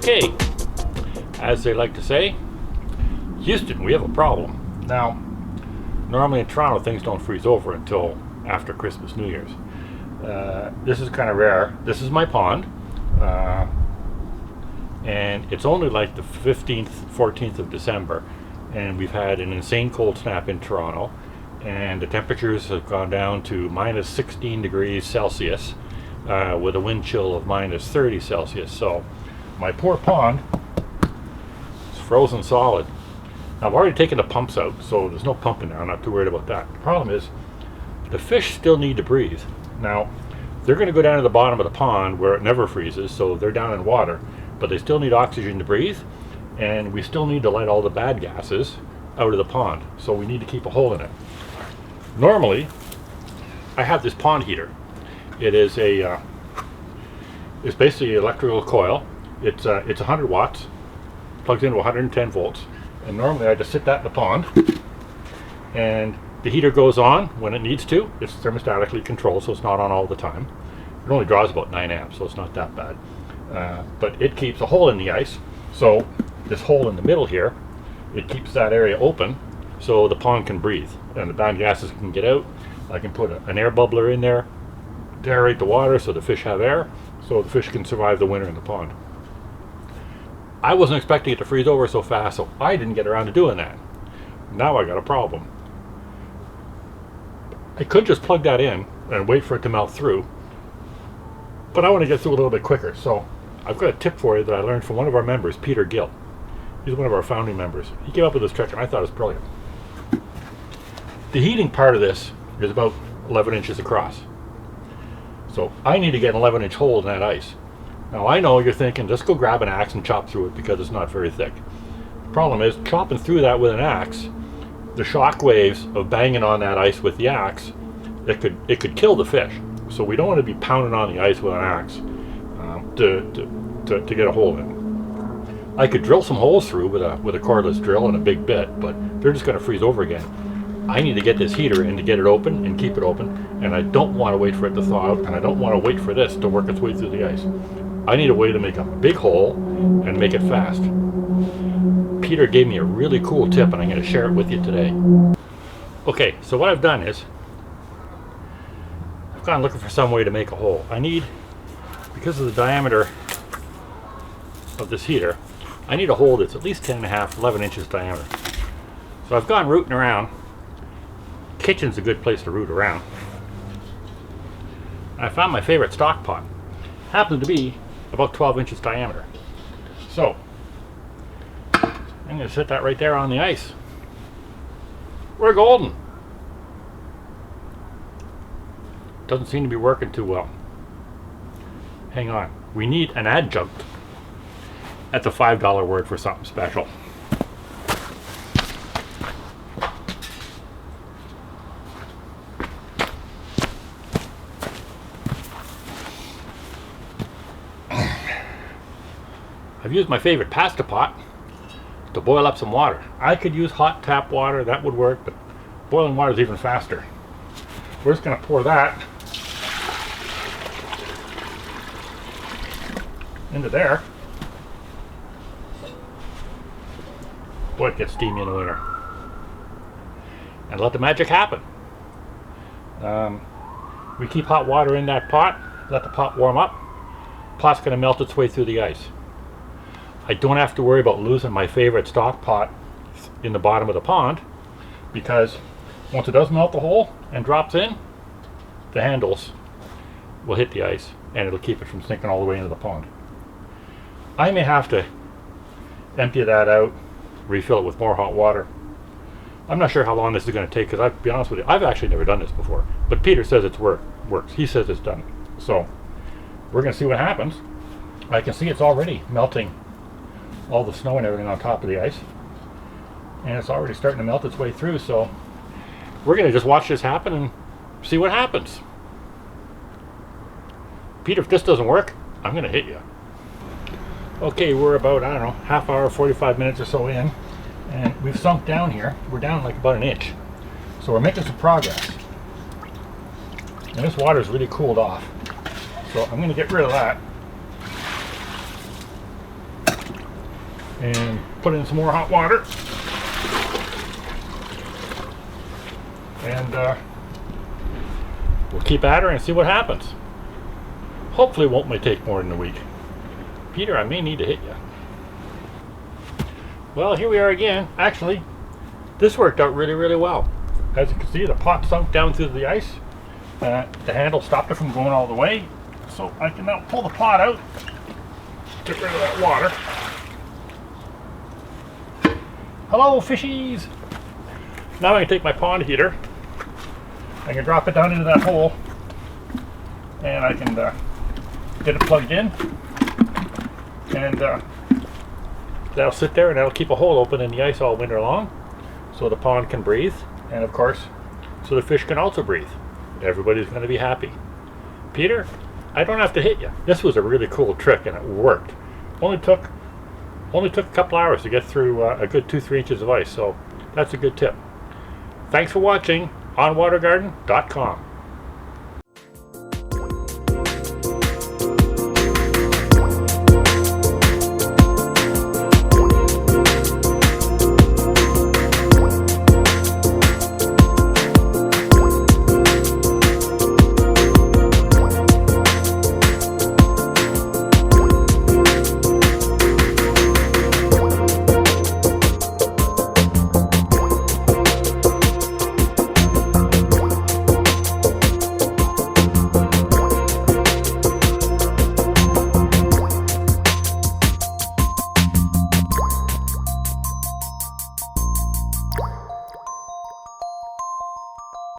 Okay, as they like to say, Houston, we have a problem. Now, normally in Toronto things don't freeze over until after Christmas, New Year's. This is kind of rare. This is my pond, and it's only like the 15th, 14th of December, and we've had an insane cold snap in Toronto, and the temperatures have gone down to minus 16 degrees Celsius with a wind chill of minus 30 Celsius. So my poor pond is frozen solid. Now, I've already taken the pumps out, so there's no pump in there. I'm not too worried about that. The problem is the fish still need to breathe. Now, they're going to go down to the bottom of the pond where it never freezes, so they're down in water, but they still need oxygen to breathe, and we still need to let all the bad gases out of the pond, so we need to keep a hole in it. Normally, I have this pond heater. It is it's basically an electrical coil. It's 100 watts, plugs into 110 volts, and normally I just sit that in the pond, and the heater goes on when it needs to. It's thermostatically controlled, so it's not on all the time. It only draws about 9 amps, so it's not that bad. But it keeps a hole in the ice, so this hole in the middle here, it keeps that area open so the pond can breathe and the bad gases can get out. I can put an air bubbler in there to aerate the water so the fish have air, so the fish can survive the winter in the pond. I wasn't expecting it to freeze over so fast, so I didn't get around to doing that. Now I got a problem. I could just plug that in and wait for it to melt through, but I want to get through a little bit quicker. So I've got a tip for you that I learned from one of our members, Peter Gill. He's one of our founding members. He came up with this trick and I thought it was brilliant. The heating part of this is about 11 inches across. So I need to get an 11-inch hole in that ice. Now I know you're thinking, just go grab an axe and chop through it because it's not very thick. The problem is, chopping through that with an axe, the shock waves of banging on that ice with the axe, it could kill the fish. So we don't want to be pounding on the ice with an axe to get a hole in. I could drill some holes through with a cordless drill and a big bit, but they're just going to freeze over again. I need to get this heater in to get it open and keep it open, and I don't want to wait for it to thaw out, and I don't want to wait for this to work its way through the ice. I need a way to make a big hole and make it fast. Peter gave me a really cool tip, and I'm going to share it with you today. Okay, so what I've done is I've gone looking for some way to make a hole. I need, because of the diameter of this heater, I need a hole that's at least 10.5, 11 inches diameter. So I've gone rooting around. Kitchen's a good place to root around. I found my favorite stock pot. Happens to be about 12 inches diameter. So I'm going to set that right there on the ice. We're golden. Doesn't seem to be working too well. Hang on. We need an adjunct. That's a $5 word for something special. I've used my favorite pasta pot to boil up some water. I could use hot tap water, that would work, but boiling water is even faster. We're just going to pour that into there. Boy, it gets steamy in the winter. And let the magic happen. We keep hot water in that pot, let the pot warm up. Pot's going to melt its way through the ice. I don't have to worry about losing my favorite stock pot in the bottom of the pond, because once it does melt the hole and drops in, the handles will hit the ice and it'll keep it from sinking all the way into the pond. I may have to empty that out, refill it with more hot water. I'm not sure how long this is going to take, because I'll be honest with you, I've actually never done this before, but Peter says it's works. He says it's done. So we're going to see what happens. I can see it's already melting all the snow and everything on top of the ice, and it's already starting to melt its way through, so we're going to just watch this happen and see what happens. Peter, if this doesn't work, I'm going to hit you. Okay, we're about, I don't know, half hour, 45 minutes or so in, and we've sunk down here. We're down like about an inch, so we're making some progress, and this water's really cooled off, so I'm going to get rid of that. and put in some more hot water. And we'll keep at her and see what happens. Hopefully it won't take more than a week. Peter, I may need to hit you. Well, here we are again. Actually, this worked out really, really well. As you can see, the pot sunk down through the ice. The handle stopped it from going all the way. So I can now pull the pot out, get rid of that water. Hello, fishies! Now I can take my pond heater. I can drop it down into that hole, and I can get it plugged in, and that'll sit there and that'll keep a hole open in the ice all winter long, so the pond can breathe, and of course, so the fish can also breathe. Everybody's going to be happy. Peter, I don't have to hit you. This was a really cool trick, and it worked. Only took a couple hours to get through a good 2-3 inches of ice, so that's a good tip. Thanks for watching onwatergarden.com.